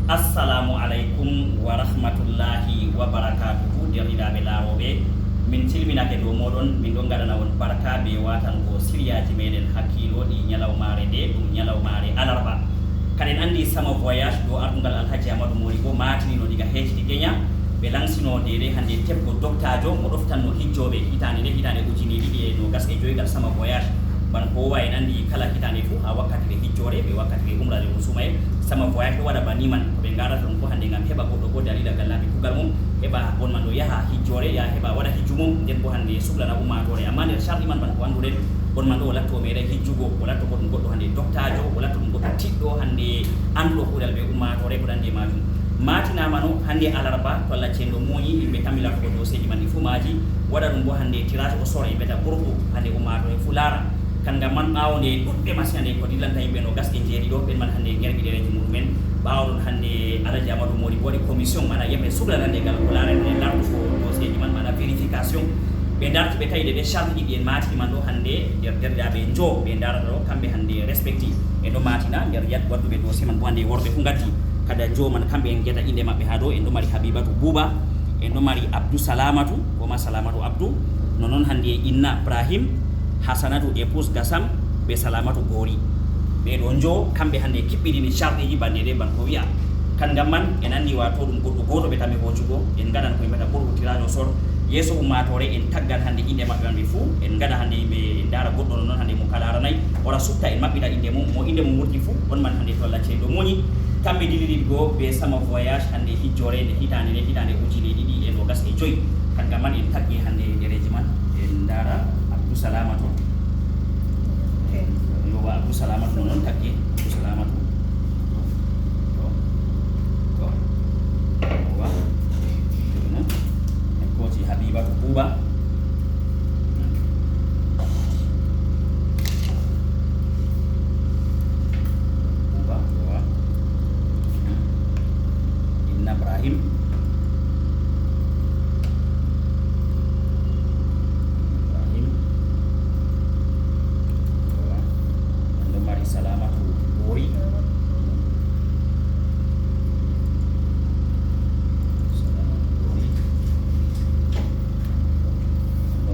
Assalamualaikum warahmatullahi wabarakatuh. Derɗiraɓe laaroɓe, min cilminake dow moɗon. Min ɗon gaɗana on barka be watango siriyaji meɗen hakkilo ɗi ñalawmare nde ɗum ñalawmare alarba. Kaɗen andi sama voyage ɗo ardungal alhaji amadou moribo matinino diga heccidi Kenya. Ɓe lansino dede hande tebgo doctajo mo ɗoftanno hijjoɓe hitande nde hitande ujune ɗiɗi e nogas e joygal sama voyage. Ban kowa en andi kala hitande fu ha wakkati de hijjore ɓe wakkati de umrade musumaye sama voyage ɗo waɗa baniman ko ɓe garata ɗum ko hande gam heɓa goɗɗo bo dalila gallaɓe kugal mum heɓa on man ɗo yaha hijjore ya heɓa waɗa hijju mum nden bo hande suhlana ummatore amma nder charɗi man bana ko anduɗen on man ɗo o latto meeɗa hijjugo o latto ko ɗum goɗɗo hande doctajo o latto ɗum goɗɗo tiɗɗo hande anduɗo kuuɗal ɓe ummatore ko ɗande majum matinama no hande alarba to Allah cenɗo moƴi yimɓe kamilata ko doseji man ɗi fu maji waɗa ɗum bo hande tirage au sort mbiyata groupe hande ummatore fu laara kanga man ɓawo nde ɗuɗɓe masi hande ko dillanta yimɓe no gaske jeeri ɗo ɓen man hande guerɓiɗereji muɗumen ɓawo ɗon hande alaji amadou modi waɗi commission mana yimɓe suglanande ngal ko laarande lardu ko doseji man mana vérification ɓe darti ɓe kayde ɓe charge ɗiɗi en matini man ɗo hande nder derɗaɓe jo ɓe darata ɗo kamɓe hande respecti en ɗo matina nder yad wadduɓe dossier man bo hande worɓe fu gaddi kada jo man kamɓe en gueta inde mabɓe ha ɗo en ɗo mari habibatu bouba en ɗo mari abdou salamatu koma salamatu abdou nonon hande inna ibrahim hasanatu épouse gasam be salamatu gori ɓeɗo jo kamɓe hande kiɓɓiɗini charɗeji bande ɗe ban ko wiya kangam man en andi wato ɗum goɗɗo goto ɓe tami hoccugo en gaɗan koye mbiyata ɓurɗo tirage au sort yesso ummatore en taggat hande inde mabɓe man ɓe fuu en gaɗa hande yimɓe en dara goɗɗo noon hande mo kalaranayi ora sutta en maɓɓiɗa inde mum mo inde mum wurti fuu on man hande to Allah ceeɗo moñi kamɓe dilliɗiɗi go be sama voyage hande hijjore nde hitande ujune ɗiɗi e nogas e joyyi kangam man en taggi hande ɗereji man en dara abdou salamatu wa abdou salamatu noon taggi abdou salamatu wa en gooti habibatu bouba wa inna ibrahim salamatu gori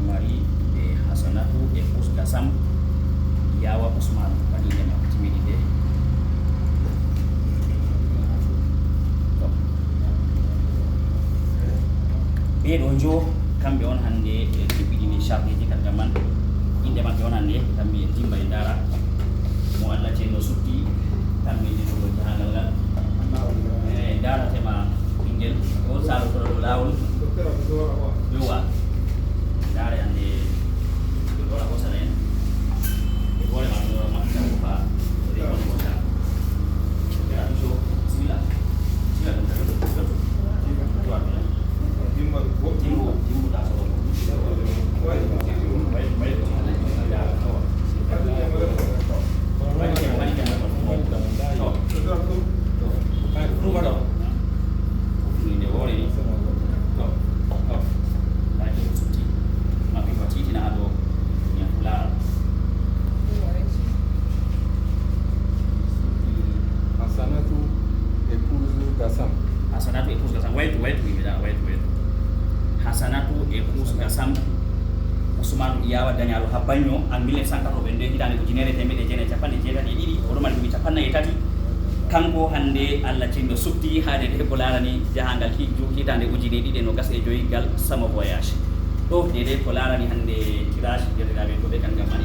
mari be hasanatu épouse gasam yawa usman bani jama timidi de be ɗo jo kamɓe on hande kiɓɓiɗini chargeji kangam man inde maɓɓe on hande kamɓe en timba e dara mo Allah cenno sutti tammini ɗo jahangal ngal e daratema ɓinguel o salo kono ɗo lawol yowa dare hande ɗora hosana en e hoorema ɗora maɓɓita ko fa ɗe woni hosa ɓeɗa ɗo jo bisimilla bisimilla ɗum timbuɗa soro Hasanatu épouse gasam waytu wiɓeɗa waytu Hasanatu épouse gasam Ousmane Iyawa dañalo ha bagno en 1982 hitande ujunere temedde jeenayi capanɗe jeetati e ɗiɗi oɗo mari ɗumi capannayyi e tati kanko hande Allah cenɗo sutti haade de ko larani jahangal hijju hitande ujune ɗiɗi no gas e joyyi gal sama voyage ɗo dede ko larani hande tirage derɗiraɓe ɗo ɓe kangam man